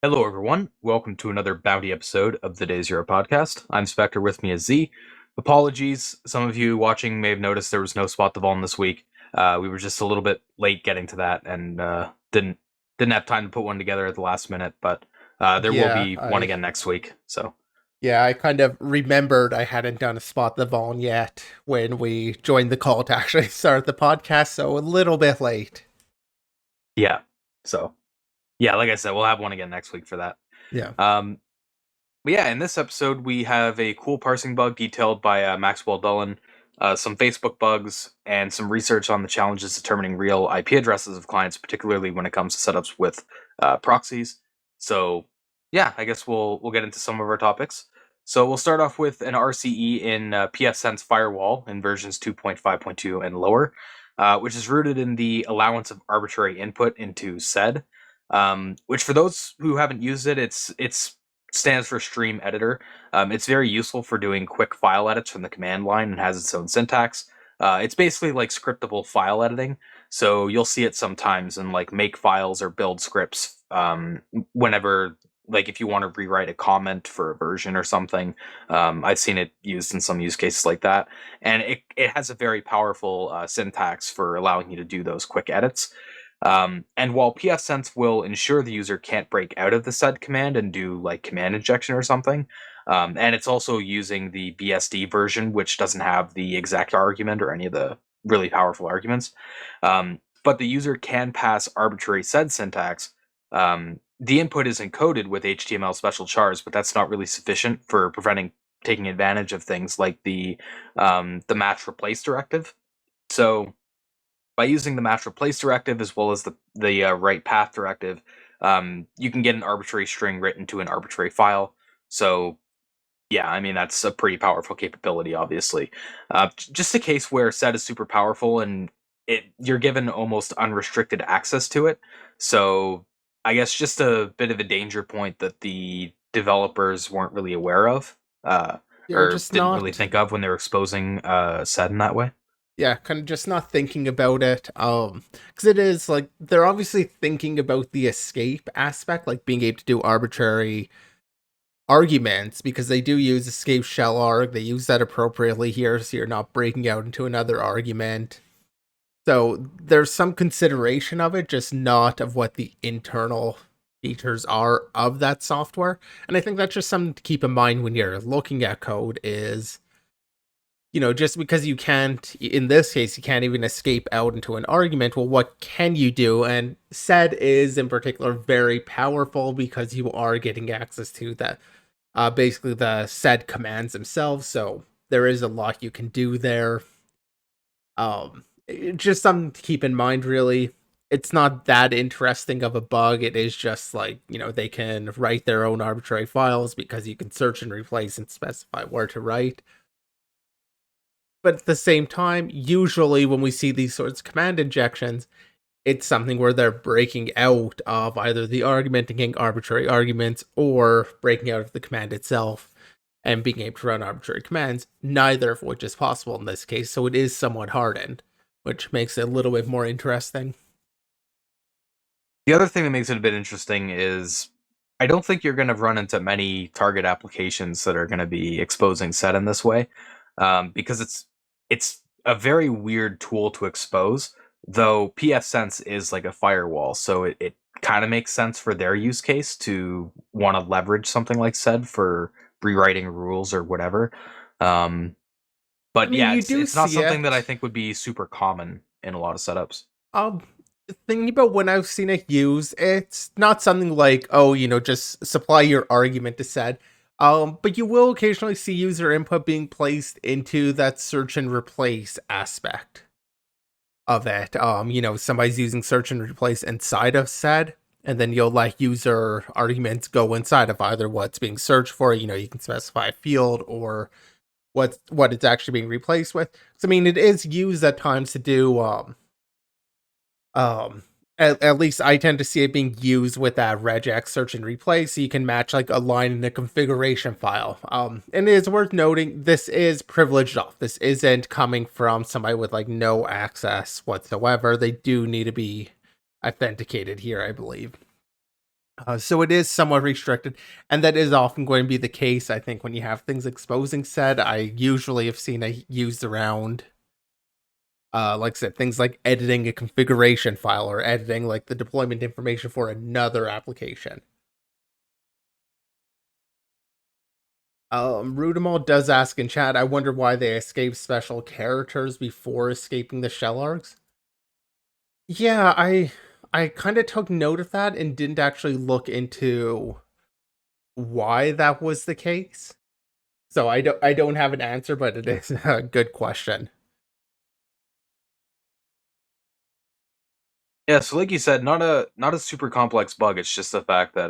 Hello, everyone. Welcome to another Bounty episode of the Day Zero podcast. I'm Spectre. With me is Z. Apologies. Some of you watching may have noticed there was no Spot the Vuln this week. We were just a little bit late getting to that and didn't have time to put one together at the last minute. But there will Yeah, be one I again next week. So yeah, I kind of remembered I hadn't done a Spot the Vaughn yet when we joined the call to actually start the podcast, so a little bit late. yeah, so yeah, like I said, we'll have one again next week for that. Yeah. Um, But yeah, in this episode, we have a cool parsing bug detailed by Maxwell Dullen, some Facebook bugs, and some research on the challenges determining real IP addresses of clients, particularly when it comes to setups with proxies. So yeah, I guess we'll get into some of our topics. So we'll start off with an RCE in pfSense Firewall in versions 2.5.2 and lower, which is rooted in the allowance of arbitrary input into sed. Which for those who haven't used it, it's stands for stream editor. It's very useful for doing quick file edits from the command line and has its own syntax. It's basically like scriptable file editing. So you'll see it sometimes in like make files or build scripts whenever, like if you want to rewrite a comment for a version or something. I've seen it used in some use cases like that. And it has a very powerful syntax for allowing you to do those quick edits. And while pfSense will ensure the user can't break out of the sed command and do like command injection or something, and it's also using the BSD version, which doesn't have the exact argument or any of the really powerful arguments. But the user can pass arbitrary sed syntax. The input is encoded with HTML special chars, but that's not really sufficient for preventing taking advantage of things like the match replace directive. So by using the match replace directive as well as the write path directive, you can get an arbitrary string written to an arbitrary file. So yeah, I mean that's a pretty powerful capability, obviously. Just a case where sed is super powerful and you're given almost unrestricted access to it. So I guess just a bit of a danger point that the developers weren't really aware of, Yeah, or just didn't really not think of when they were exposing sed in that way. yeah, kind of just not thinking about it. Because it is like they're obviously thinking about the escape aspect, like being able to do arbitrary arguments because they do use escape shell arg. They use that appropriately here, so you're not breaking out into another argument. So there's some consideration of it, just not of what the internal features are of that software. And I think that's just something to keep in mind when you're looking at code is, just because you can't, in this case, you can't even escape out into an argument, well, what can you do? And sed is in particular very powerful because you are getting access to that, basically the sed commands themselves. So there is a lot you can do there. Just something to keep in mind, really. It's not that interesting of a bug. It is just like, they can write their own arbitrary files because you can search and replace and specify where to write. But at the same time, usually when we see these sorts of command injections, it's something where they're breaking out of either the argument and getting arbitrary arguments or breaking out of the command itself and being able to run arbitrary commands, neither of which is possible in this case. So it is somewhat hardened, which makes it a little bit more interesting. The other thing that makes it a bit interesting is I don't think you're going to run into many target applications that are going to be exposing sed in this way, because it's a very weird tool to expose. Though pfSense is like a firewall, so it kind of makes sense for their use case to want to leverage something like sed for rewriting rules or whatever. Um, I but mean, yeah, you it's do it's not see something that I it. think would be super common in a lot of setups. Um, Thinking about when I've seen it used, it's not something like, oh, just supply your argument to sed. But you will occasionally see user input being placed into that search and replace aspect of it. Somebody's using search and replace inside of sed, and then you'll let user arguments go inside of either what's being searched for. You can specify a field or what it's actually being replaced with. So I mean, it is used at times to do At least I tend to see it being used with that regex search and replay, so you can match like a line in a configuration file. And it is worth noting this is privileged off. This isn't coming from somebody with like no access whatsoever. They do need to be authenticated here, I believe. So it is somewhat restricted, and that is often going to be the case. I think when you have things exposing said, I usually have seen it used around like I said, things like editing a configuration file or editing like the deployment information for another application. Rudimal does ask in chat, I wonder why they escape special characters before escaping the shell args. Yeah, I kind of took note of that and didn't actually look into why that was the case. So I don't have an answer, but it is a good question. Yeah, so like you said, not a super complex bug. It's just the fact that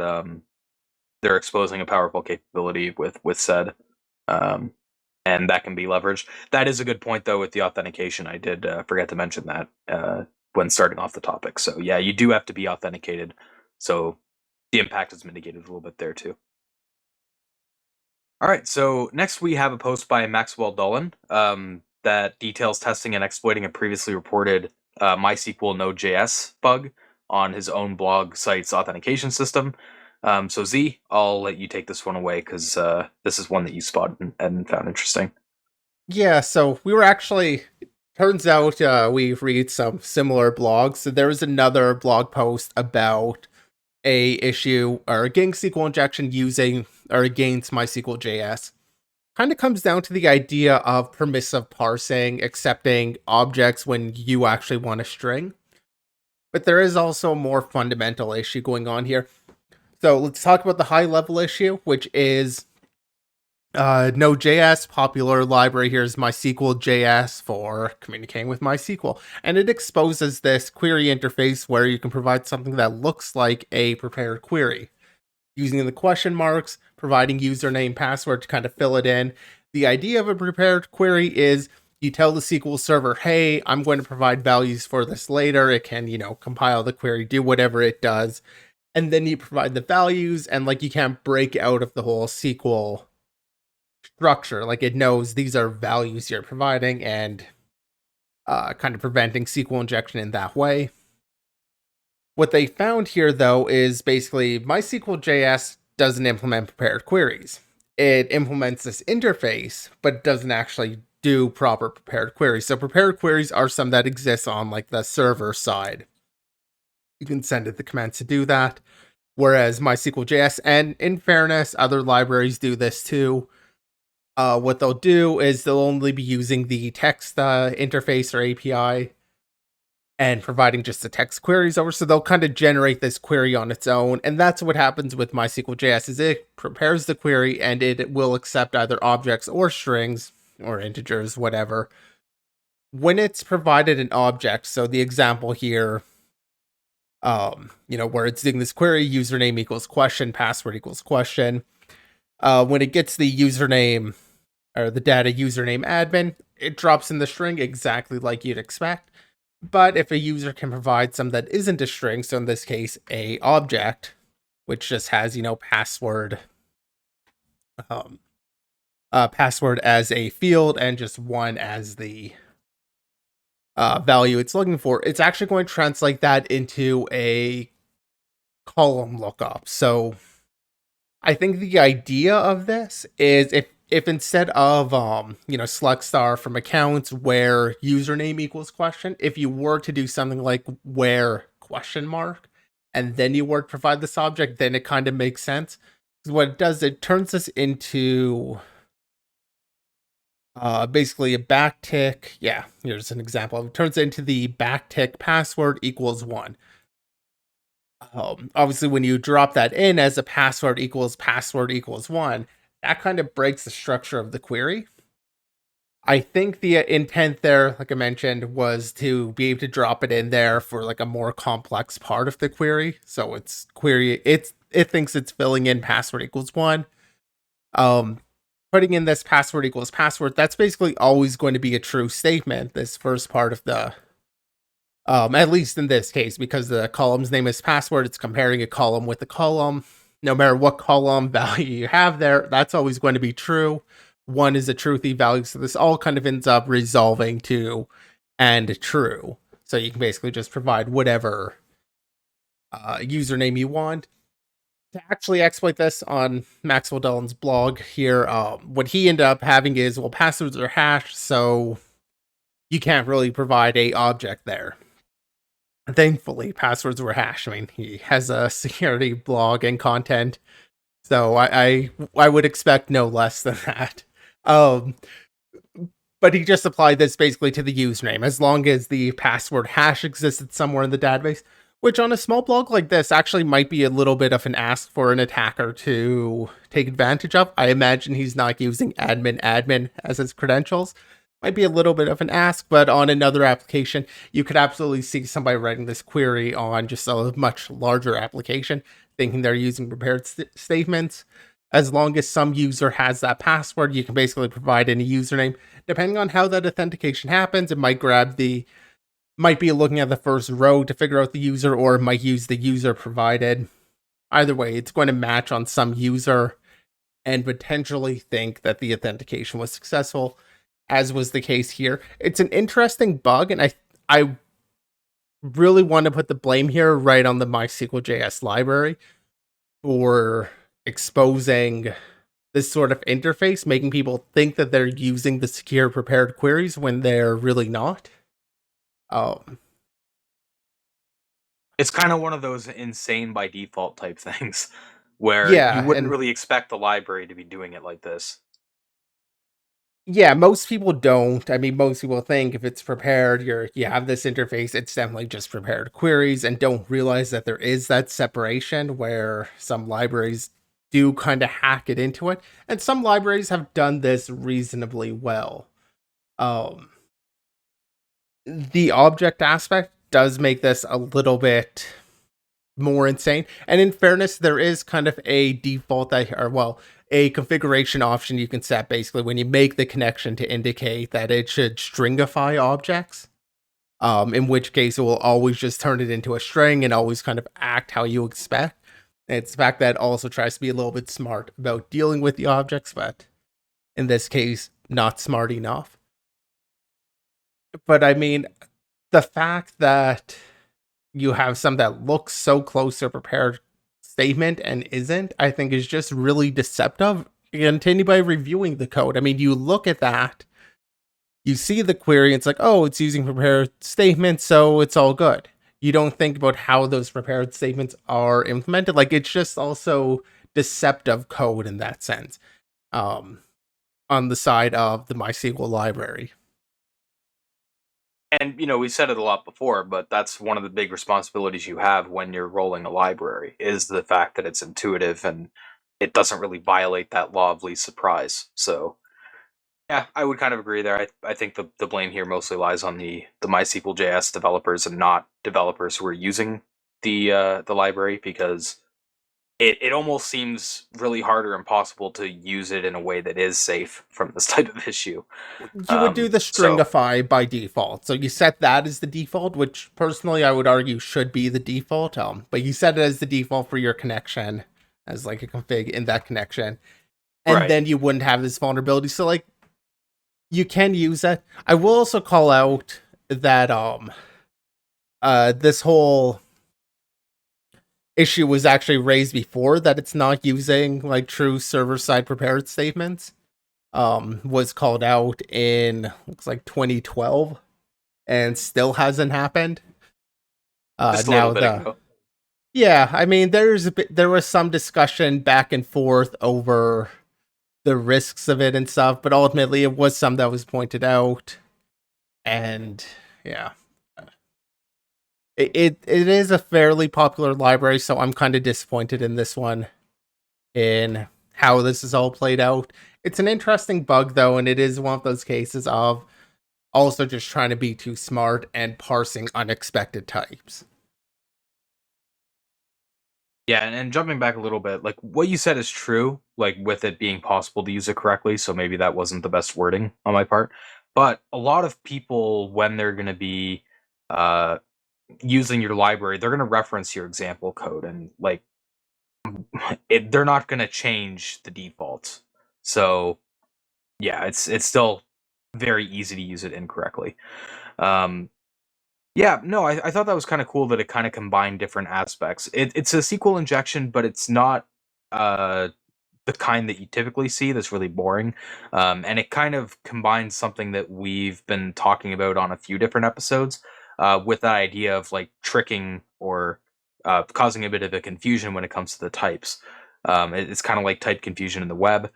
they're exposing a powerful capability with said, um, and that can be leveraged. That is a good point though with the authentication. I did forget to mention that when starting off the topic. So yeah, you do have to be authenticated. So the impact is mitigated a little bit there too. All right, so next we have a post by Maxwell Dolan that details testing and exploiting a previously reported MySQL Node.js bug on his own blog site's authentication system. So Z, I'll let you take this one away because this is one that you spotted and found interesting. Yeah, so we were actually turns out we read some similar blogs. So there was another blog post about a issue or against SQL injection using or against MySQLjs. Kind of comes down to the idea of permissive parsing, accepting objects when you actually want a string. But there is also a more fundamental issue going on here. So let's talk about the high level issue, which is Node.js, popular library here is MySQLjs for communicating with MySQL. And it exposes this query interface where you can provide something that looks like a prepared query. Using the question marks, providing username, password to kind of fill it in. The idea of a prepared query is you tell the SQL server, hey, I'm going to provide values for this later. It can, compile the query, do whatever it does. And then you provide the values, and like you can't break out of the whole SQL structure. Like it knows these are values you're providing and kind of preventing SQL injection in that way. What they found here, though, is basically MySQLjs doesn't implement prepared queries. It implements this interface, but doesn't actually do proper prepared queries. So prepared queries are some that exist on like the server side. You can send it the commands to do that. Whereas MySQLjs, and in fairness, other libraries do this too. What they'll do is they'll only be using the text interface or API and providing just the text queries over. So they'll kind of generate this query on its own. And that's what happens with MySQLjs is it prepares the query and it will accept either objects or strings or integers, whatever. When it's provided an object, so the example here, where it's doing this query, username equals question, password equals question. When it gets the username or the data username admin, it drops in the string exactly like you'd expect. But if a user can provide some that isn't a string, so in this case, a object, which just has, password, um, password as a field and just one as the value it's looking for, it's actually going to translate that into a column lookup. So I think the idea of this is if instead of select star from accounts where username equals question, if you were to do something like where question mark and then you were to provide this object, then it kind of makes sense. Because what it does, it turns this into basically a backtick. Yeah, here's an example. It turns it into the backtick password equals one. Obviously, when you drop that in as a password equals one, that kind of breaks the structure of the query. I think the intent there, like I mentioned, was to be able to drop it in there for like a more complex part of the query. So it thinks it's filling in password equals one. Um, Putting in this password equals password, that's basically always going to be a true statement. This first part of At least in this case, because the column's name is password, it's comparing a column with a column. No matter what column value you have there, that's always going to be true. One is a truthy value, so this all kind of ends up resolving to and true. So you can basically just provide whatever username you want. To actually exploit this on Maxwell Dillon's blog here, what he ended up having is, well, passwords are hashed, so you can't really provide a object there. Thankfully, passwords were hashed. I mean, he has a security blog and content, so I would expect no less than that. Um, but he just applied this basically to the username, as long as the password hash existed somewhere in the database. Which on a small blog like this actually might be a little bit of an ask for an attacker to take advantage of. I imagine he's not using admin as his credentials. Might be a little bit of an ask, but on another application, you could absolutely see somebody writing this query on just a much larger application, thinking they're using prepared statements. As long as some user has that password, you can basically provide any username. Depending on how that authentication happens, it might be looking at the first row to figure out the user, or it might use the user provided. Either way, it's going to match on some user and potentially think that the authentication was successful, as was the case here. It's an interesting bug, and I really want to put the blame here right on the MySQLjs library for exposing this sort of interface, making people think that they're using the secure prepared queries when they're really not. Um, It's kind of one of those insane by default type things where you yeah, wouldn't and really expect the library to be doing it like this. yeah, most people don't. I mean, most people think if it's prepared, you have this interface, it's definitely just prepared queries, and don't realize that there is that separation where some libraries do kind of hack it into it, and some libraries have done this reasonably well. Um, the object aspect does make this a little bit more insane. And in fairness, there is kind of a default a configuration option you can set basically when you make the connection to indicate that it should stringify objects. In which case it will always just turn it into a string and always kind of act how you expect. And it's the fact that it also tries to be a little bit smart about dealing with the objects, but in this case, not smart enough. But I mean, the fact that you have some that looks so close to a prepared statement and isn't, I think is just really deceptive. And to anybody reviewing the code, I mean, you look at that, you see the query, it's like, oh, it's using prepared statements, so it's all good. You don't think about how those prepared statements are implemented. Like, it's just also deceptive code in that sense, um, on the side of the MySQL library. And we said it a lot before, but that's one of the big responsibilities you have when you're rolling a library is the fact that it's intuitive and it doesn't really violate that law of least surprise. So yeah, I would kind of agree there. I think the blame here mostly lies on the MySQL JS developers and not developers who are using the library, because it almost seems really hard or impossible to use it in a way that is safe from this type of issue. You would do the So stringify by default. So you set that as the default, which personally I would argue should be the default. But you set it as the default for your connection as like a config in that connection. And right. then you wouldn't have this vulnerability. So like you can use it. I will also call out that this whole issue was actually raised before, that it's not using like true server side prepared statements. Was called out in looks like 2012 and still hasn't happened. Just a little Now bit the ago. Yeah, I mean there was some discussion back and forth over the risks of it and stuff, but ultimately it was some that was pointed out, and yeah, it is a fairly popular library, so I'm kind of disappointed in this one in how this is all played out. It's an interesting bug though, and it is one of those cases of also just trying to be too smart and parsing unexpected types. Yeah, and jumping back a little bit, like what you said is true, like with it being possible to use it correctly, so maybe that wasn't the best wording on my part. But a lot of people, when they're going to be using your library, they're going to reference your example code, and like they're not going to change the defaults. So yeah, it's still very easy to use it incorrectly. Um, yeah, no, I thought that was kind of cool that it kind of combined different aspects. It's a SQL injection, but it's not uh the kind that you typically see that's really boring. And it kind of combines something that we've been talking about on a few different episodes with that idea of like tricking or causing a bit of a confusion when it comes to the types. It's kind of like type confusion in the web.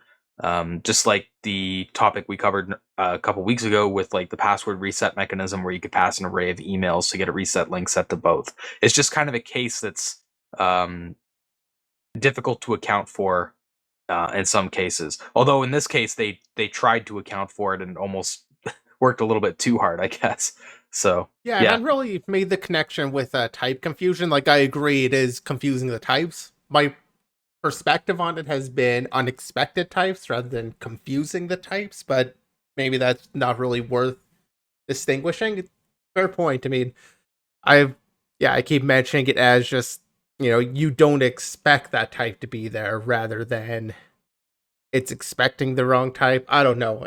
Just like the topic we covered a couple weeks ago with like the password reset mechanism where you could pass an array of emails to get a reset link set to both. It's just kind of a case that's um, difficult to account for in some cases. Although in this case, they tried to account for it and almost worked a little bit too hard, I guess. So Yeah, I yeah, hadn't really made the connection with type confusion. Like, I agree, it is confusing the types. My perspective on it has been unexpected types rather than confusing the types, but maybe that's not really worth distinguishing. Fair point. I mean, I've yeah, I keep mentioning it as just, you don't expect that type to be there rather than it's expecting the wrong type. I don't know.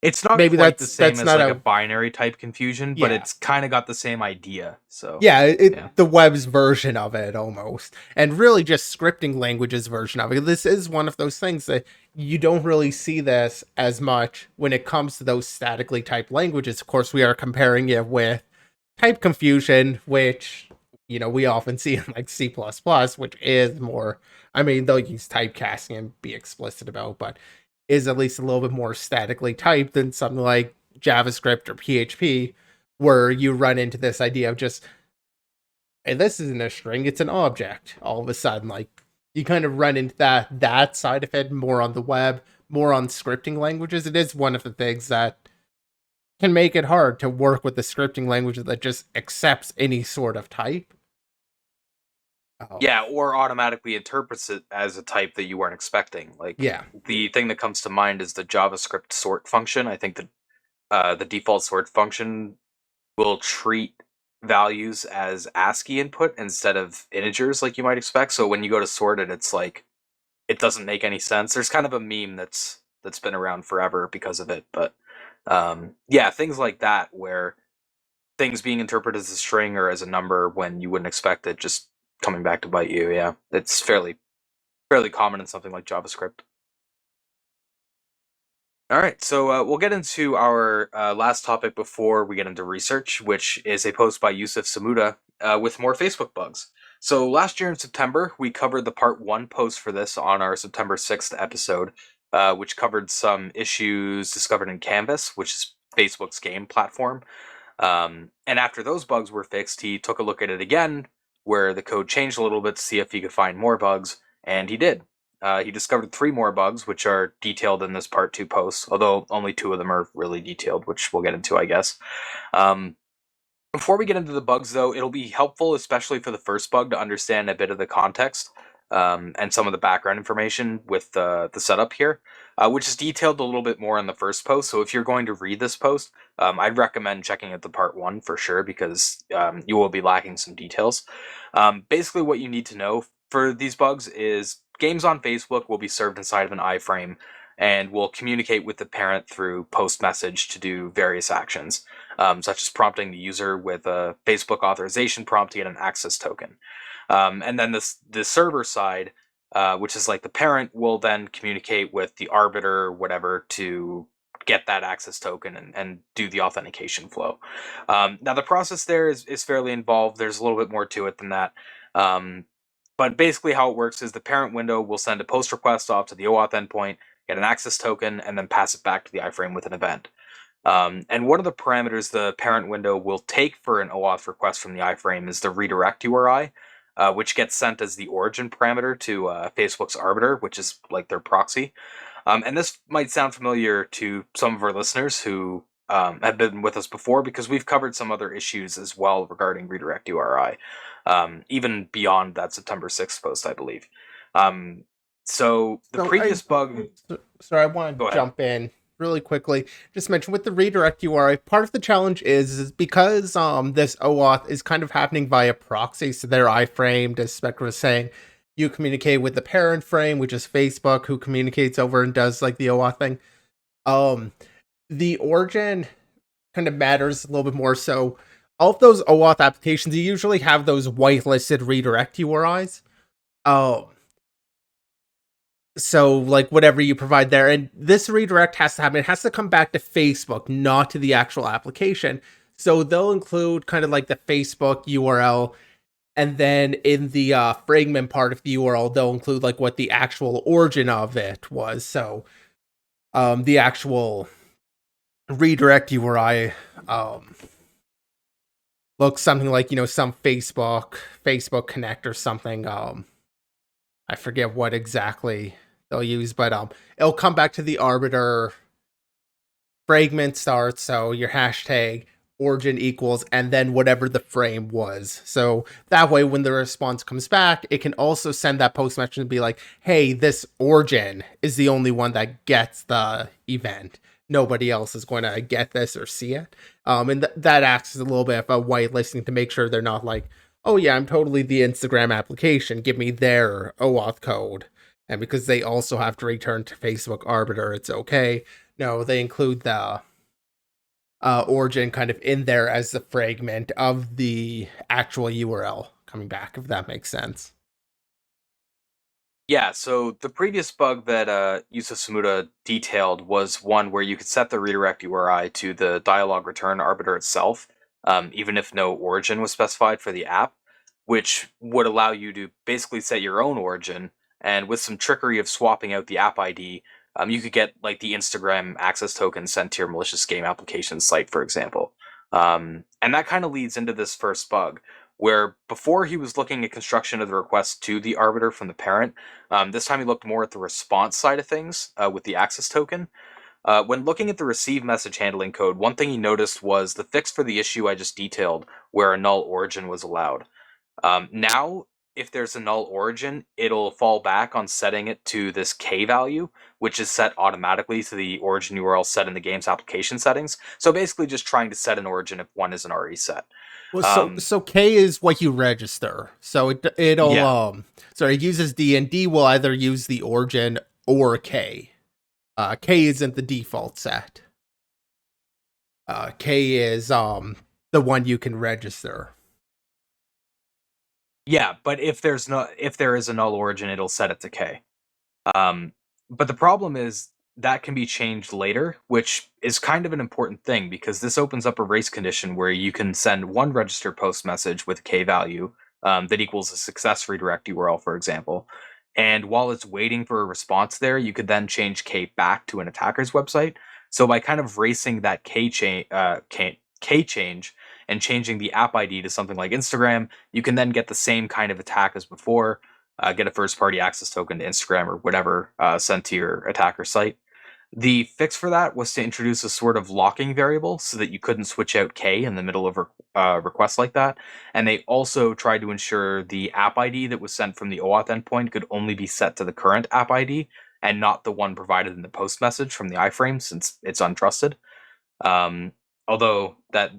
it's not Maybe quite the that's same that's as not like a a binary type confusion, but yeah. it's kind of got the same idea. So Yeah, yeah. the web's version of it almost. And really just scripting languages version of it. This is one of those things that you don't really see this as much when it comes to those statically typed languages. Of course, we are comparing it with type confusion, which we often see in like C++, which is more, I mean, they'll use typecasting and be explicit about, but is at least a little bit more statically typed than something like JavaScript or PHP, where you run into this idea of just, hey, this isn't a string, it's an object. All of a sudden, like, you kind of run into that side of it more on the web, more on scripting languages. It is one of the things that can make it hard to work with the scripting language that just accepts any sort of type. Oh, Yeah, or automatically interprets it as a type that you weren't expecting. Like yeah. the thing that comes to mind is the JavaScript sort function. I think the default sort function will treat values as ASCII input instead of integers like you might expect. So when you go to sort it, it's like it doesn't make any sense. There's kind of a meme that's been around forever because of it, but yeah, things like that where things being interpreted as a string or as a number when you wouldn't expect it just coming back to bite you. Yeah, it's fairly common in something like JavaScript. All right, so we'll get into our last topic before we get into research, which is a post by Yusuf Samuda with more Facebook bugs. So last year in September, we covered the part one post for this on our September 6th episode, which covered some issues discovered in Canvas, which is Facebook's game platform. And after those bugs were fixed, he took a look at it again, where the code changed a little bit to see if he could find more bugs, and he did. He discovered three more bugs, which are detailed in this part two post, although only two of them are really detailed, which we'll get into, I guess. Um, Before we get into the bugs, though, it'll be helpful, especially for the first bug, to understand a bit of the context and some of the background information with the setup here, which is detailed a little bit more in the first post. So if you're going to read this post, I'd recommend checking out the part one for sure because you will be lacking some details. Basically, what you need to know for these bugs is games on Facebook will be served inside of an iframe and will communicate with the parent through post message to do various actions such as prompting the user with a Facebook authorization prompt to get an access token. And then the server side, which is like the parent, will then communicate with the arbiter or whatever to get that access token and do the authentication flow. Now, the process there is fairly involved. There's a little bit more to it than that. Um, but basically, how it works is the parent window will send a post request off to the OAuth endpoint, get an access token, and then pass it back to the iframe with an event. And one of the parameters the parent window will take for an OAuth request from the iframe is the redirect URI, which gets sent as the origin parameter to Facebook's arbiter, which is like their proxy. And this might sound familiar to some of our listeners who have been with us before because we've covered some other issues as well regarding redirect URI, even beyond that September 6th post, I believe. Um, so the So I previous bug. so I want Go to ahead. jump in really quickly, just mention with the redirect URI, part of the challenge is because this OAuth is kind of happening via proxy, so their iframe, as Spectre was saying, you communicate with the parent frame, which is Facebook, who communicates over and does like the OAuth thing. Um, the origin kind of matters a little bit more. So all of those OAuth applications, you usually have those whitelisted redirect URIs. Um, so like whatever you provide there, and this redirect has to happen. It has to come back to Facebook, not to the actual application. So they'll include kind of like the Facebook URL, and then in the fragment part of the URL, they'll include like what the actual origin of it was. So the actual redirect URI looks something like, some Facebook Connect or something. I forget what exactly they'll use, but it'll come back to the arbiter fragment starts, so your hashtag origin equals, and then whatever the frame was. So that way, when the response comes back, it can also send that post message and be like, hey, this origin is the only one that gets the event. Nobody else is going to get this or see it. And that acts as a little bit of a whitelisting to make sure they're not like, oh yeah, I'm totally the Instagram application. Give me their OAuth code. And because they also have to return to Facebook Arbiter, it's okay. No, they include the origin kind of in there as the fragment of the actual URL coming back, if that makes sense. Yeah, so the previous bug that Yusuf Samuda detailed was one where you could set the redirect URI to the dialog return arbiter itself, even if no origin was specified for the app, which would allow you to basically set your own origin, and with some trickery of swapping out the app ID, you could get like the Instagram access token sent to your malicious game application site, for example. And that kind of leads into this first bug, where before he was looking at construction of the request to the arbiter from the parent. This time he looked more at the response side of things with the access token. When looking at the receive message handling code, one thing he noticed was the fix for the issue I just detailed, where a null origin was allowed. Now, if there's a null origin, it'll fall back on setting it to this k value, which is set automatically to the origin URL set in the game's application settings. So basically, just trying to set an origin if one isn't already set. Well, so Um, so K is what you register. So it'll yeah, sorry, it uses D, and D will either use the origin or K. K isn't the default set. K is the one you can register. yeah, but if there is a null origin, it'll set it to k. Um, but the problem is that can be changed later, which is kind of an important thing because this opens up a race condition where you can send one register post message with k value that equals a success redirect URL, for example. And while it's waiting for a response there, you could then change k back to an attacker's website. So by kind of racing that k change and changing the app ID to something like Instagram, you can then get the same kind of attack as before, get a first party access token to Instagram or whatever sent to your attacker site. The fix for that was to introduce a sort of locking variable so that you couldn't switch out K in the middle of a request like that. And they also tried to ensure the app ID that was sent from the OAuth endpoint could only be set to the current app ID and not the one provided in the post message from the iframe since it's untrusted. Um, Although that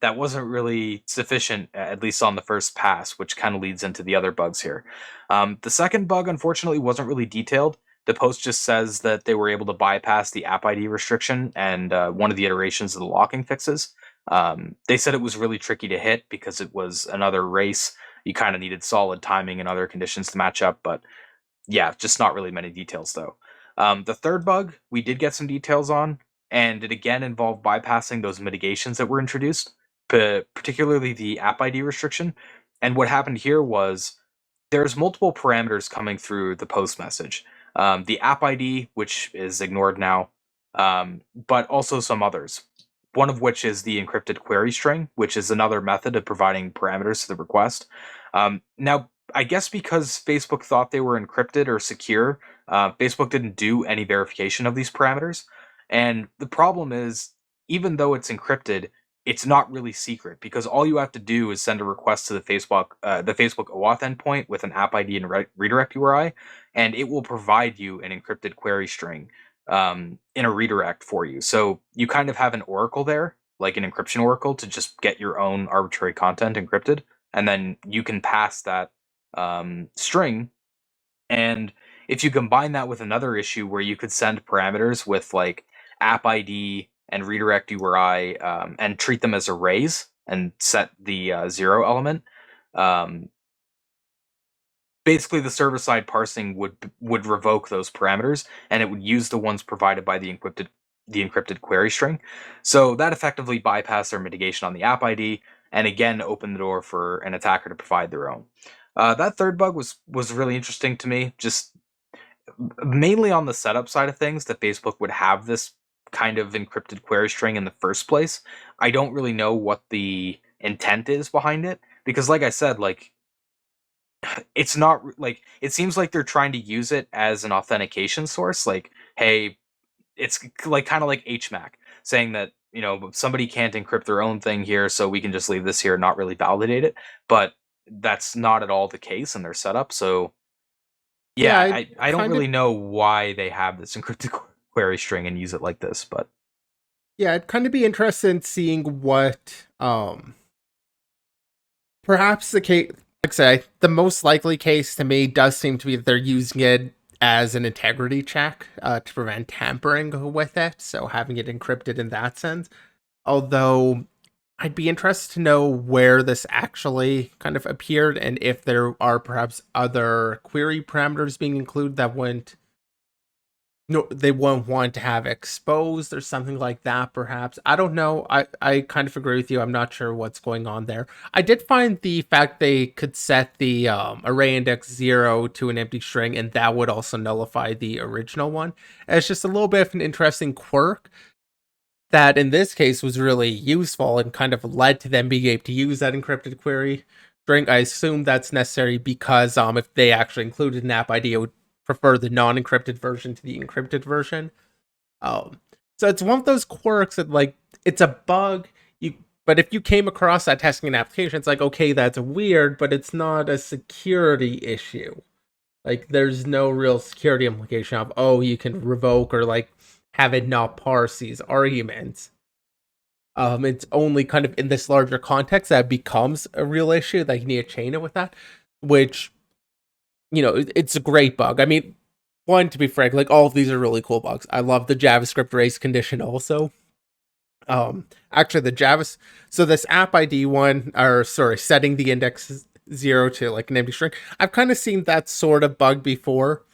wasn't really sufficient, at least on the first pass, which kind of leads into the other bugs here. The second bug, unfortunately, wasn't really detailed. The post just says that they were able to bypass the app ID restriction and one of the iterations of the locking fixes. They said it was really tricky to hit because it was another race. You kind of needed solid timing and other conditions to match up, but yeah, just not really many details though. The third bug we did get some details on, and it again involved bypassing those mitigations that were introduced, particularly the app ID restriction. And what happened here was there's multiple parameters coming through the post message. The app ID, which is ignored now, but also some others. One of which is the encrypted query string, which is another method of providing parameters to the request. Now, I guess because Facebook thought they were encrypted or secure, Facebook didn't do any verification of these parameters. And the problem is, even though it's encrypted, it's not really secret because all you have to do is send a request to the Facebook OAuth endpoint with an app ID and redirect URI, and it will provide you an encrypted query string. in a redirect for you. So you kind of have an oracle there, like an encryption oracle, to just get your own arbitrary content encrypted, and then you can pass that string. And if you combine that with another issue where you could send parameters with like app ID and redirect URI, and treat them as arrays and set the zero element, um, basically the server side parsing would revoke those parameters, and it would use the ones provided by the encrypted query string. So that effectively bypassed their mitigation on the app ID, and again opened the door for an attacker to provide their own. That third bug was really interesting to me, just mainly on the setup side of things, that Facebook would have this kind of encrypted query string in the first place. I don't really know what the intent is behind it, because like I said, like it's not like, it seems like they're trying to use it as an authentication source, like, hey, it's like kind of like HMAC saying that, somebody can't encrypt their own thing here, so we can just leave this here and not really validate it. But that's not at all the case in their setup. So Yeah, yeah, I I don't kind of really know why they have this encrypted query string and use it like this, but yeah, I'd kind of be interested in seeing what perhaps the case, like I say, the most likely case to me does seem to be that they're using it as an integrity check to prevent tampering with it. So having it encrypted in that sense. Although I'd be interested to know where this actually kind of appeared and if there are perhaps other query parameters being included that wouldn't no they won't want to have exposed or something like that perhaps. I don't know. I kind of agree with you. I'm not sure what's going on there. I did find the fact they could set the array index 0 to an empty string, and that would also nullify the original one. And it's just a little bit of an interesting quirk that in this case was really useful and kind of led to them being able to use that encrypted query string. I assume that's necessary because if they actually included an app ID, it would prefer the non-encrypted version to the encrypted version. Um, so it's one of those quirks that like it's a bug. But if you came across that testing an application, it's like, okay, that's weird, but it's not a security issue. Like there's no real security implication of, oh, you can revoke or like have it not parse these arguments. It's only kind of in this larger context that becomes a real issue that you need to chain it with that, which, it's a great bug. I mean, one, to be frank, like all of these are really cool bugs. I love the JavaScript race condition also. Actually, so this app ID one, or sorry, setting the index 0 to like an empty string, I've kind of seen that sort of bug before.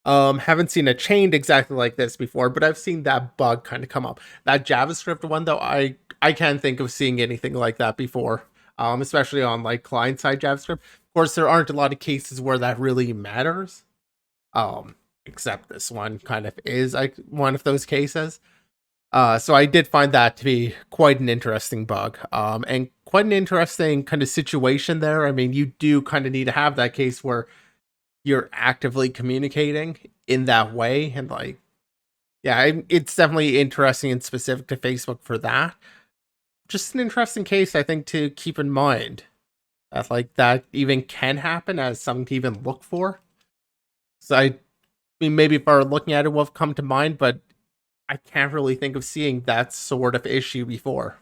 Haven't seen a chained exactly like this before, but I've seen that bug kind of come up. That JavaScript one though, I can't think of seeing anything like that before. Especially on like client side JavaScript. Of course, there aren't a lot of cases where that really matters. Except this one kind of is like one of those cases. So I did find that to be quite an interesting bug. And quite an interesting kind of situation there. I mean, you do kind of need to have that case where you're actively communicating in that way, and like, yeah, it's definitely interesting and specific to Facebook for that. Just an interesting case, I think, to keep in mind that like that even can happen as something to even look for. So I mean, maybe if I were looking at it, will have come to mind, but I can't really think of seeing that sort of issue before.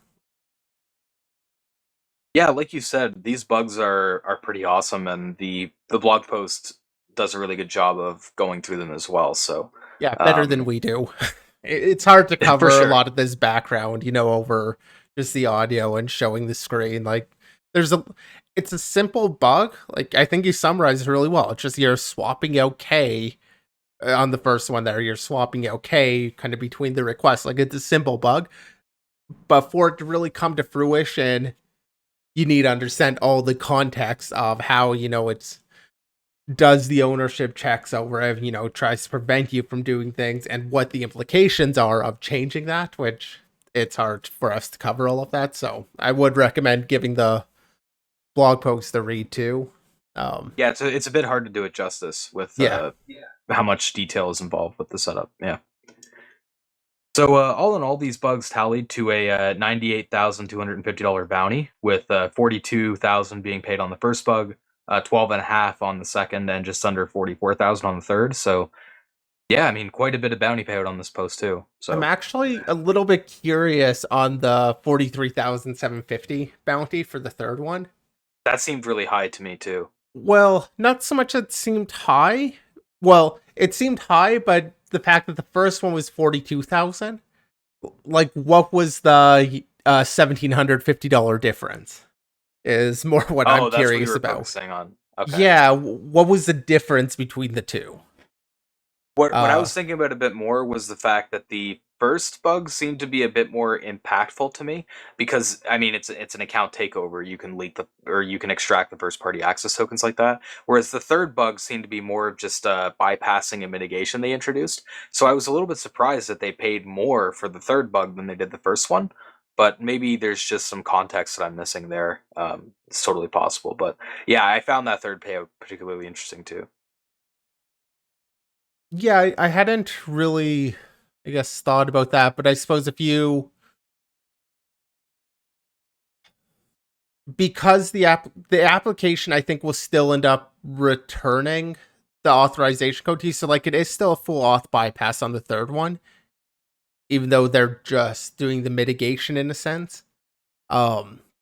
yeah, like you said, these bugs are pretty awesome, and the blog post does a really good job of going through them as well. So Yeah, better than um, we do. It's hard to for cover a sure. lot of this background, over just the audio and showing the screen. Like, there's a, it's a simple bug. Like, I think you summarized it really well. It's just you're swapping out K on the first one there. You're swapping out K kind of between the requests. Like, it's a simple bug, but for it to really come to fruition, you need to understand all the context of how, it's does the ownership checks over, tries to prevent you from doing things, and what the implications are of changing that, which it's hard for us to cover all of that. So I would recommend giving the blog post a read too. Um, Yeah, it's a bit hard to do it justice with yeah, how much detail is involved with the setup. Yeah. So all in all, these bugs tallied to a $98,250 bounty, with 42,000 being paid on the first bug, 12 and a half on the second, and just under 44,000 on the third. So Yeah, I mean, quite a bit of bounty payout on this post too. I'm So actually a little bit curious on the 43,750 bounty for the third one. that seemed really high to me too. Well, not so much it seemed high. Well, it seemed high, but the fact that the first one was 42,000, like what was the $1,750 difference is more what I'm Oh, that's what you curious were about. focusing on. Okay. Yeah, what was the difference between the two? What I Uh was thinking about a bit more was the fact that the first bug seemed to be a bit more impactful to me because I mean it's an account takeover. You can leak the or you can extract the first party access tokens like that. Whereas the third bug seemed to be more of just bypassing and mitigation they introduced. So I was a little bit surprised that they paid more for the third bug than they did the first one. But maybe there's just some context that I'm missing there. It's totally possible. But yeah, I found that third payout particularly interesting too. yeah, I hadn't really I guess thought about that, but I suppose if you because the application I think will still end up returning the authorization code to you. So like it is still a full auth bypass on the third one, even though they're just doing the mitigation in a sense.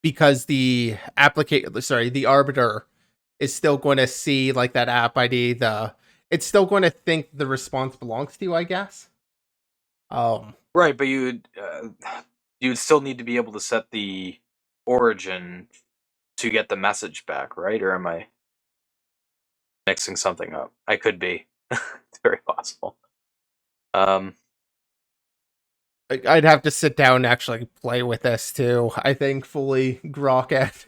Because the arbiter is still going to see like that app ID, it's still going to think the response belongs to you, I guess. Um Right, but you'd still need to be able to set the origin to get the message back, right? Or am I mixing something up? I could be. It's very possible. Um, I'd have to sit down and actually play with this too. I think fully grok it.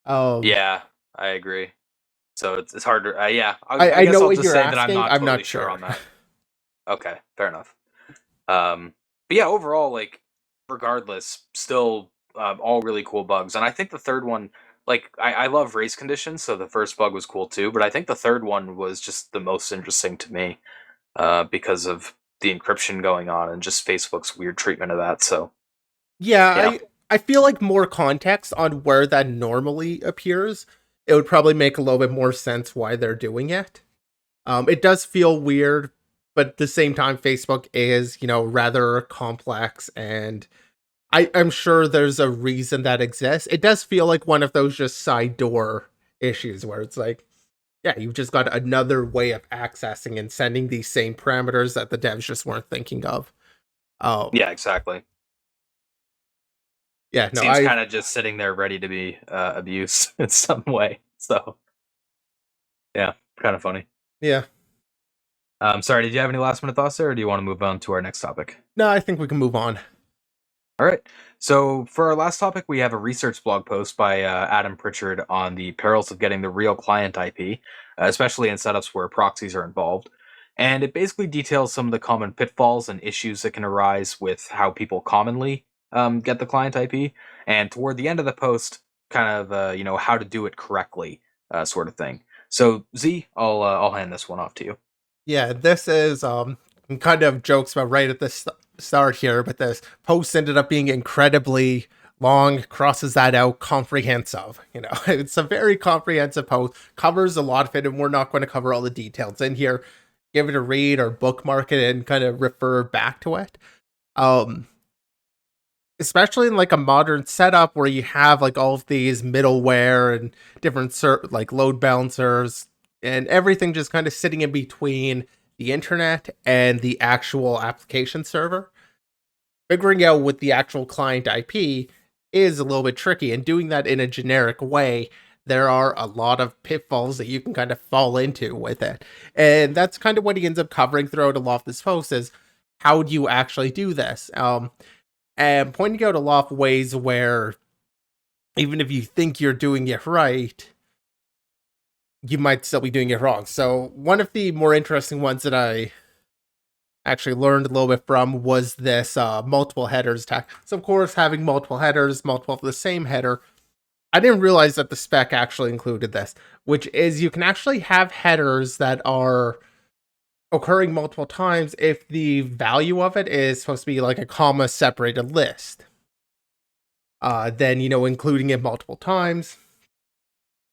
Um yeah, I agree. So it's harder. Yeah, I I guess know I'll what just you're say that I'm asking. not I'm not totally sure sure. on that. Okay, fair enough. But yeah, overall, like, regardless, still all really cool bugs. And I think the third one, like, I love race conditions, so the first bug was cool too. But I think the third one was just the most interesting to me because of the encryption going on and just Facebook's weird treatment of that. So Yeah, yeah, I feel like more context on where that normally appears, it would probably make a little bit more sense why they're doing it. It does feel weird, but at the same time, Facebook is, rather complex, and I'm sure there's a reason that exists. It does feel like one of those just side door issues where it's like, yeah, you've just got another way of accessing and sending these same parameters that the devs just weren't thinking of. Um, yeah, exactly. yeah, no, Seems kind of just sitting there ready to be abused in some way. So yeah, kind of funny. yeah, Sorry, did you have any last minute thoughts there, or do you want to move on to our next topic? no, I think we can move on. All right. So for our last topic, we have a research blog post by Adam Pritchard on the perils of getting the real client IP, especially in setups where proxies are involved. And it basically details some of the common pitfalls and issues that can arise with how people commonly get the client IP. And toward the end of the post, kind of how to do it correctly, sort of thing. So Z, I'll hand this one off to you. Yeah, this is kind of jokes about right at the start here, but this post ended up being incredibly long, crosses that out, comprehensive. It's a very comprehensive post, covers a lot of it, and we're not going to cover all the details in here. Give it a read or bookmark it and kind of refer back to it. Um, Especially in like a modern setup where you have like all of these middleware and different like load balancers and everything just kind of sitting in between the internet and the actual application server. Figuring out what the actual client IP is a little bit tricky, and doing that in a generic way, there are a lot of pitfalls that you can kind of fall into with it. And that's kind of what he ends up covering throughout a lot of this post is how do you actually do this? And pointing out a lot of ways where even if you think you're doing it right, you might still be doing it wrong. So one of the more interesting ones that I actually learned a little bit from was this multiple headers attack. So of course, having multiple headers, multiple of the same header, I didn't realize that the spec actually included this, which is you can actually have headers that are occurring multiple times if the value of it is supposed to be like a comma separated list. Then, including it multiple times,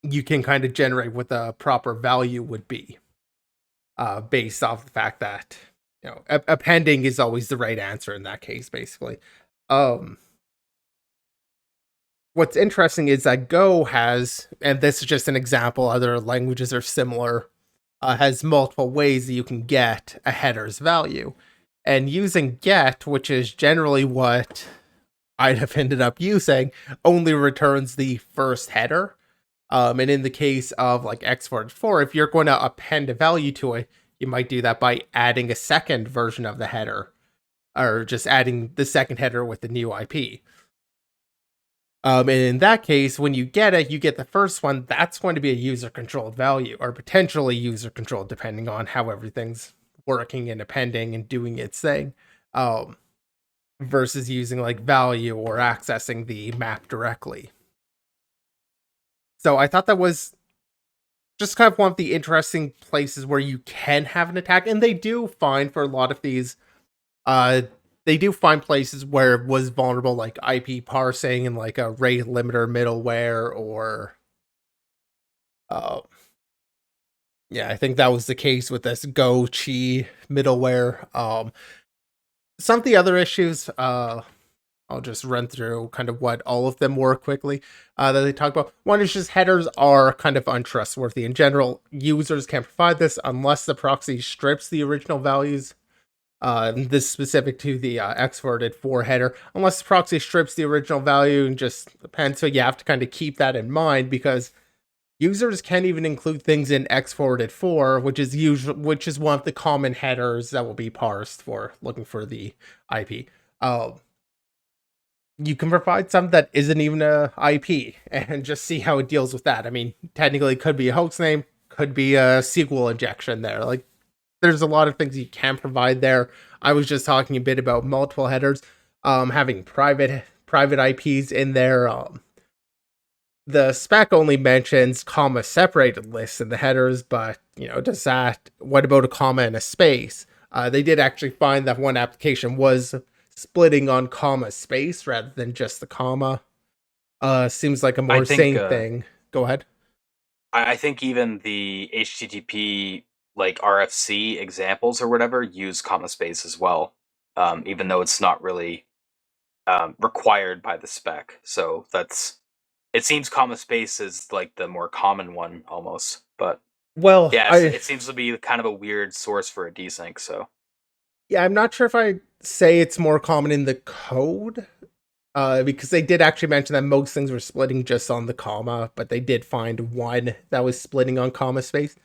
you can kind of generate what the proper value would be based off the fact that appending is always the right answer in that case, basically. Um, what's interesting is that Go has, and this is just an example, other languages are similar, has multiple ways that you can get a header's value. And using get, which is generally what I'd have ended up using, only returns the first header. And in the case of like X44, if you're going to append a value to it, you might do that by adding a second version of the header, or just adding the second header with the new IP. And in that case, when you get it, you get the first one. That's going to be a user-controlled value, or potentially user-controlled, depending on how everything's working and appending and doing its thing. Versus using like value or accessing the map directly. So I thought that was just kind of one of the interesting places where you can have an attack, and they do find for a lot of these, they do find places where it was vulnerable, like IP parsing and like a rate limiter middleware, or uh, yeah, I think that was the case with this Go Chi middleware. Some of the other issues, I'll just run through kind of what all of them were quickly that they talk about. One is just headers are kind of untrustworthy in general. Users can't provide this unless the proxy strips the original values. This is specific to the X44 header. Unless the proxy strips the original value and just depends. So you have to kind of keep that in mind, because users can't even include things in X44, which is one of the common headers that will be parsed for looking for the IP. You can provide something that isn't even a IP and just see how it deals with that. I mean, technically, it could be a host name, could be a SQL injection there. Like, there's a lot of things you can provide there. I was just talking a bit about multiple headers, having private IPs in there. The spec only mentions comma separated lists in the headers, but what about a comma and a space? They did actually find that one application was splitting on comma space rather than just the comma. Seems like a I more think sane thing. Go ahead. I think even the HTTP like RFC examples or whatever use comma space as well, even though it's not really required by the spec. So that's it seems comma space is like the more common one almost, but Well, yeah, it seems to be kind of a weird source for a desync. So I'm not sure if I say it's more common in the code, because they did actually mention that most things were splitting just on the comma, but they did find one that was splitting on comma space.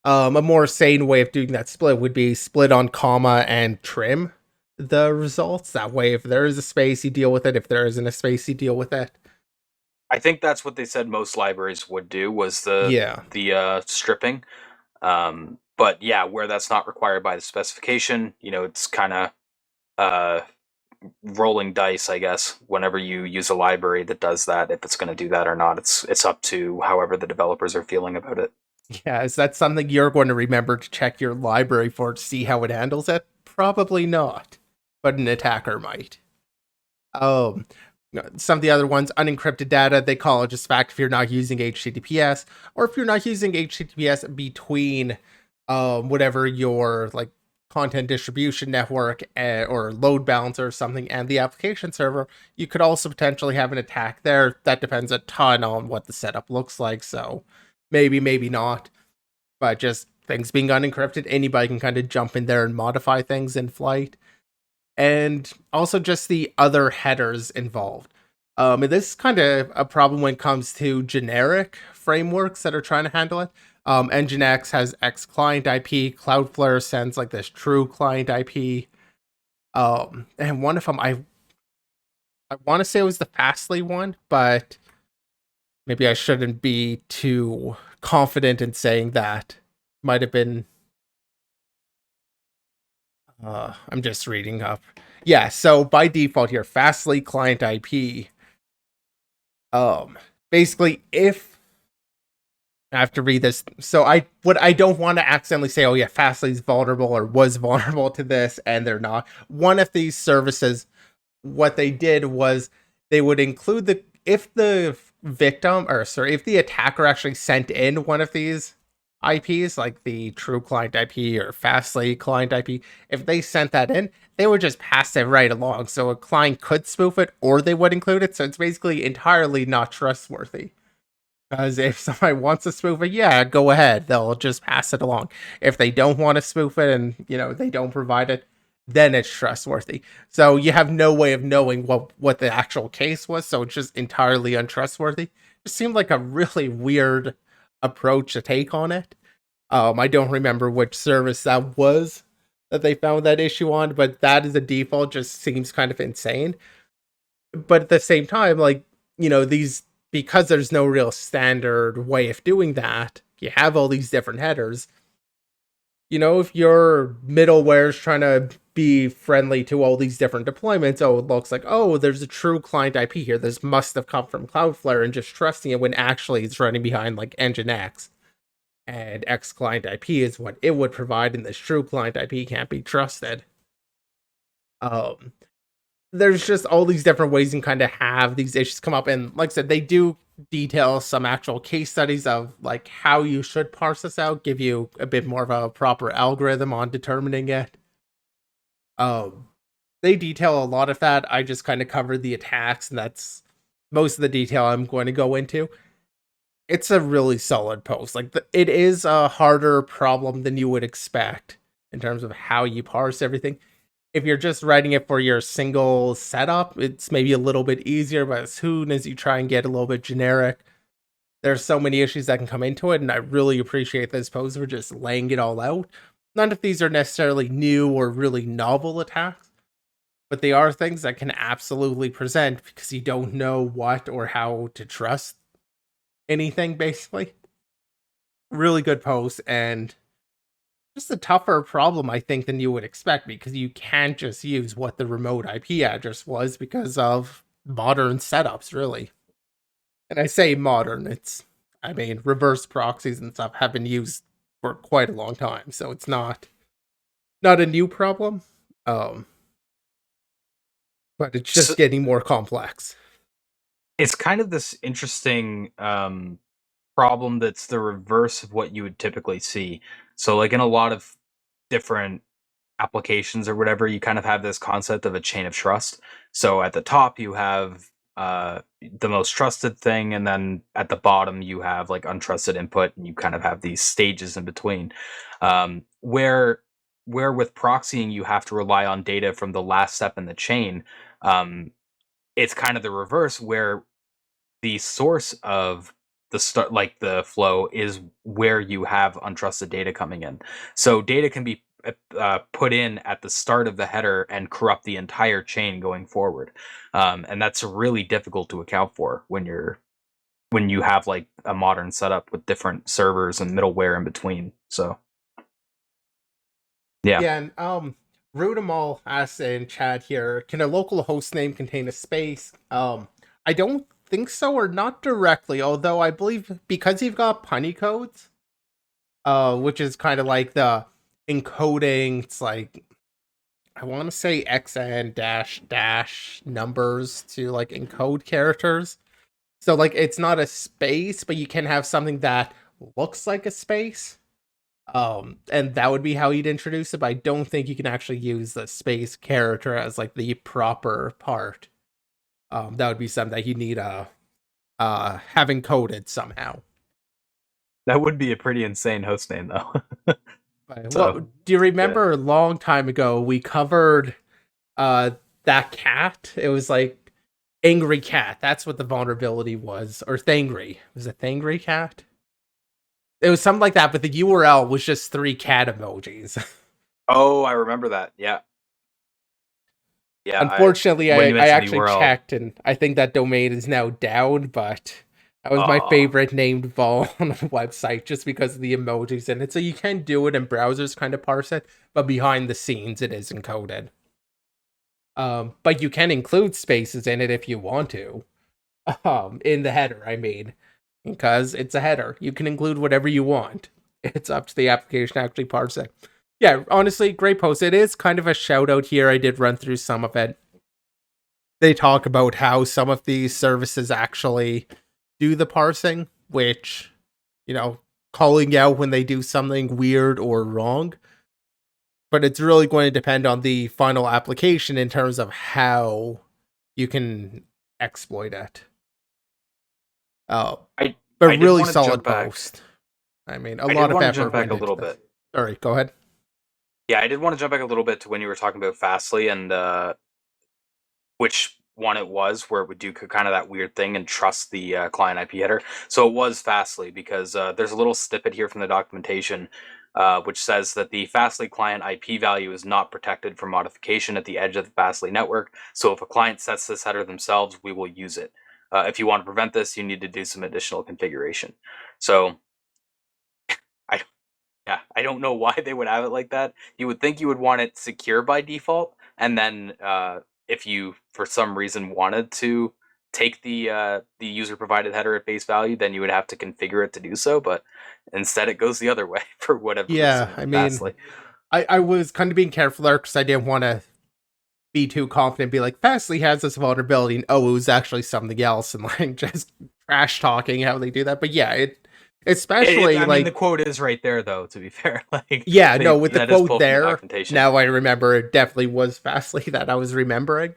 A more sane way of doing that split would be split on comma and trim the results. That way, if there is a space, you deal with it. If there isn't a space, you deal with it. I think that's what they said most libraries would do was Yeah. the stripping. But yeah, where that's not required by the specification, it's kind of uh, rolling dice, I guess. Whenever you use a library that does that, if it's going to do that or not, it's up to however the developers are feeling about it. Yeah. Is that something you're going to remember to check your library for to see how it handles it? Probably not, but an attacker might. Um, some of the other ones, unencrypted data, they call it just fact if you're not using HTTPS, or if you're not using HTTPS between whatever your like content distribution network or load balancer or something and the application server, you could also potentially have an attack there. That depends a ton on what the setup looks like. So maybe not, but just things being unencrypted, anybody can kind of jump in there and modify things in flight, and also just the other headers involved. And this is kind of a problem when it comes to generic frameworks that are trying to handle it. Nginx has X client IP. Cloudflare sends like this true client IP. And one of them, I want to say it was the Fastly one, but maybe I shouldn't be too confident in saying that. Might have been. I'm just reading up. Yeah, so by default here, Fastly client IP. Um, Basically, if I have to read this, so I don't want to accidentally say, oh yeah, Fastly's vulnerable or was vulnerable to this, and they're not. One of these services, what they did was they would include if the victim, or sorry, if the attacker actually sent in one of these IPs, like the true client IP or fastly client IP, if they sent that in, they would just pass it right along. So a client could spoof it or they would include it. So it's basically entirely not trustworthy. Because if somebody wants to spoof it, yeah, go ahead. They'll just pass it along. If they don't want to spoof it and they don't provide it, then it's trustworthy. So you have no way of knowing what the actual case was. So it's just entirely untrustworthy. It just seemed like a really weird approach to take on it. I don't remember which service that was that they found that issue on, but that is a default. Just seems kind of insane. But at the same time, like these because there's no real standard way of doing that. You have all these different headers. If your middleware is trying to be friendly to all these different deployments, it looks like, there's a true client IP here. This must have come from Cloudflare and just trusting it when actually it's running behind like Nginx. And X client IP is what it would provide, and this true client IP can't be trusted. Um, there's just all these different ways you can kind of have these issues come up, and like I said, they do detail some actual case studies of like how you should parse this out, give you a bit more of a proper algorithm on determining it. Um, they detail a lot of that. I just kind of covered the attacks, and that's most of the detail I'm going to go into. It's a really solid post. Like it is a harder problem than you would expect in terms of how you parse everything. If you're just writing it for your single setup, it's maybe a little bit easier, but as soon as you try and get a little bit generic, there's so many issues that can come into it, and I really appreciate this post for just laying it all out. None of these are necessarily new or really novel attacks, but they are things that can absolutely present because you don't know what or how to trust anything, basically. Really good post, and just a tougher problem, I think, than you would expect because you can't just use what the remote IP address was because of modern setups, really. And I say modern, I mean, reverse proxies and stuff have been used for quite a long time, so it's not a new problem, um, but it's So just getting more complex. it's kind of this interesting problem that's the reverse of what you would typically see. So, like in a lot of different applications or whatever, you kind of have this concept of a chain of trust. So at the top you have the most trusted thing, and then at the bottom you have like untrusted input, and you kind of have these stages in between. Where with proxying you have to rely on data from the last step in the chain. Um, it's kind of the reverse, where the source of the start, like the flow, is where you have untrusted data coming in. So data can be put in at the start of the header and corrupt the entire chain going forward, and that's really difficult to account for when you have like a modern setup with different servers and middleware in between. So yeah. Yeah, and Rudamal asks in chat here, can a local host name contain a space? I don't think so, or not directly, although I believe because you've got punny codes, which is kind of like the encoding, it's like I want to say XN dash dash numbers to like encode characters. So like it's not a space, but you can have something that looks like a space. And that would be how you'd introduce it, but I don't think you can actually use the space character as like the proper part. That would be something that you need have encoded somehow. That would be a pretty insane host name though. But what So do you yeah. remember a long time ago we covered uh that cat? It was like angry cat. That's what the vulnerability was. Or Thangry. Was it Thangry cat? It was something like that, but the URL was just 3 cat emojis. Oh, I remember that. Yeah. Yeah, I Unfortunately, when you I mentioned the actually URL. checked, and I think that domain is now down, but that was my Oh, favorite named vol on the website just because of the emojis in it. So you can do it in browsers, kind of parse it, but behind the scenes, it is encoded. But you can include spaces in it if you want to. In the header, I mean, because it's a header. You can include whatever you want. It's up to the application to actually parse it. Yeah, honestly, great post. It is kind of a shout out here. I did run through some of it. They talk about how some of these services actually do the parsing, which, you know, calling out when they do something weird or wrong. But it's really going to depend on the final application in terms of how you can exploit it. Oh, I but I did really want to solid jump back. post. I mean, a I did lot of want to effort jump back went a into little this. bit. Sorry, go ahead. Yeah, I did want to jump back a little bit to when you were talking about Fastly and which one it was where it would do kind of that weird thing and trust the client IP header. So it was Fastly because there's a little snippet here from the documentation which says that the Fastly client IP value is not protected from modification at the edge of the Fastly network. So if a client sets this header themselves, we will use it. If you want to prevent this, you need to do some additional configuration. So I yeah, I don't know why they would have it like that. You would think you would want it secure by default, and then if you for some reason wanted to take the user provided header at face value, then you would have to configure it to do so. But instead, it goes the other way for whatever Yeah, reason I with mean, Fastly. I was kind of being careful there because I didn't want to be too confident and be like, Fastly has this vulnerability, and oh, it was actually something else, and like just trash talking how they do that. But yeah, it especially I mean, the like quote is right there, though. To be fair, like yeah, no, they with the that is quote pulled from the there, documentation. now I remember it definitely was Fastly that I was remembering.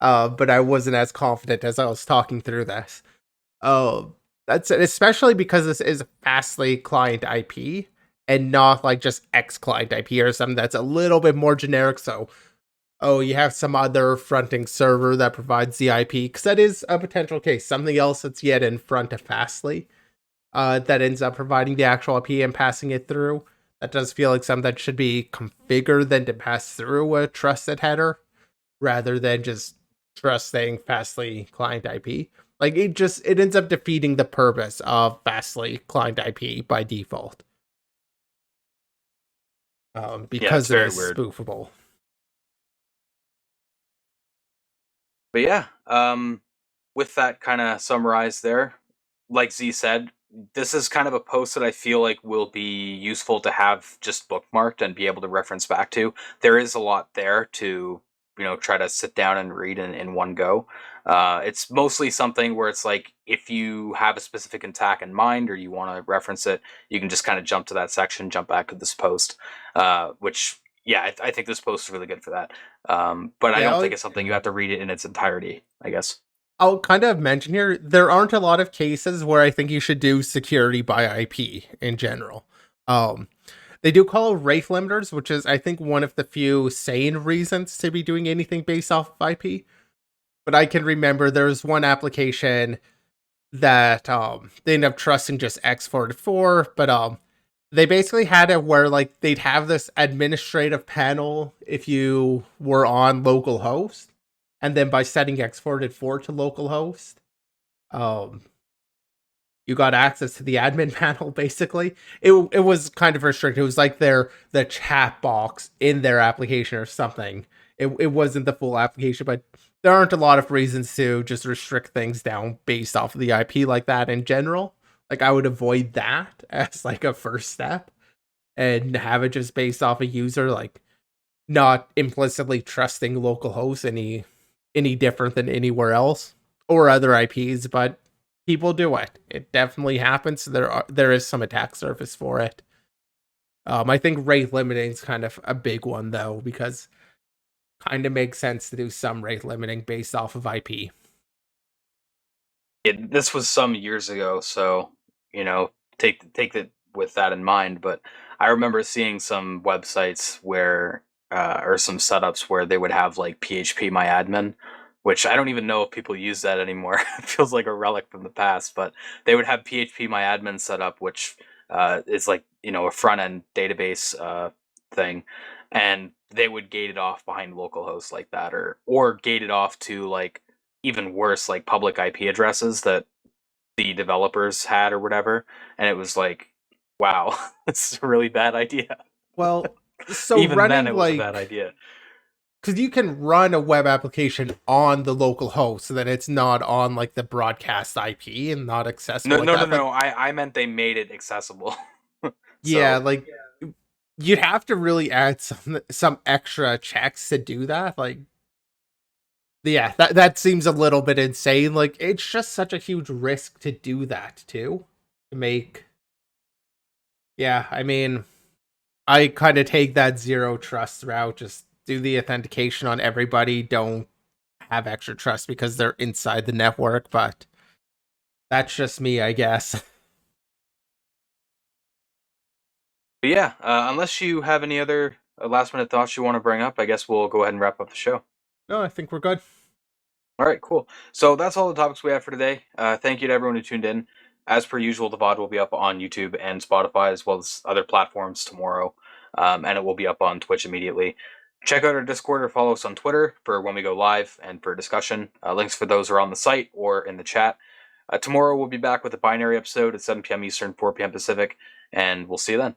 But I wasn't as confident as I was talking through this. Oh, that's it, especially because this is Fastly client IP and not like just X client IP or something that's a little bit more generic. So, oh, you have some other fronting server that provides the IP because that is a potential case. Something else that's yet in front of Fastly that ends up providing the actual IP and passing it through. That does feel like something that should be configured then to pass through a trusted header rather than just trusting Fastly client IP. Like it ends up defeating the purpose of Fastly client IP by default. Yeah, it's Because it very is weird. spoofable. But yeah, with that kind of summarized there, like Z said, this is kind of a post that I feel like will be useful to have just bookmarked and be able to reference back to. There is a lot there to, try to sit down and read in one go. It's mostly something where it's like if you have a specific attack in mind or you want to reference it, you can just kind of jump to that section, jump back to this post, which yeah, I think this post is really good for that. But I Yeah, don't think it's something you have to read it in its entirety, I guess. I'll kind of mention here there aren't a lot of cases where I think you should do security by IP in general. Um, they do call rate limiters, which is I think one of the few sane reasons to be doing anything based off of IP. But I can remember there's one application that they end up trusting just X44, but they basically had it where like they'd have this administrative panel if you were on localhost, and then by setting X44 to localhost, um you got access to the admin panel basically. It was kind of restricted. It was like the chat box in their application or something. It wasn't the full application, but there aren't a lot of reasons to just restrict things down based off of the IP like that in general. Like I would avoid that as like a first step and have it just based off a user like not implicitly trusting localhost any different than anywhere else or other IPs, but people do it. It definitely happens. There is some attack surface for it. I think rate limiting is kind of a big one though, because kind of makes sense to do some rate limiting based off of IP. This was some years ago, so you know, take it with that in mind. But I remember seeing some websites where, or some setups where they would have like PHP my admin, which I don't even know if people use that anymore. It feels like a relic from the past. But they would have PHP my admin set up, which is like a front end database thing, and they would gate it off behind localhost like that, or gate it off to like even worse, like public IP addresses that the developers had or whatever. And it was like, wow, this is a really bad idea. Well, so Even then, running it was a bad like idea. because you can run a web application on the local host so that it's not on like the broadcast IP and not accessible No, like no, no, that. But no. I meant they made it accessible. yeah, So like you'd have to really add some extra checks to do that. Like yeah, that seems a little bit insane. Like it's just such a huge risk to do that too. To make Yeah, I mean, I kind of take that zero trust route. Just do the authentication on everybody. Don't have extra trust because they're inside the network, but that's just me, I guess. But yeah, unless you have any other last minute thoughts you want to bring up, I guess we'll go ahead and wrap up the show. No, I think we're good. All right, cool. So that's all the topics we have for today. Thank you to everyone who tuned in. As per usual, the VOD will be up on YouTube and Spotify as well as other platforms tomorrow, and it will be up on Twitch immediately. Check out our Discord or follow us on Twitter for when we go live and for discussion. Links for those are on the site or in the chat. Tomorrow we'll be back with a binary episode at 7 p.m. Eastern, 4 p.m. Pacific, and we'll see you then.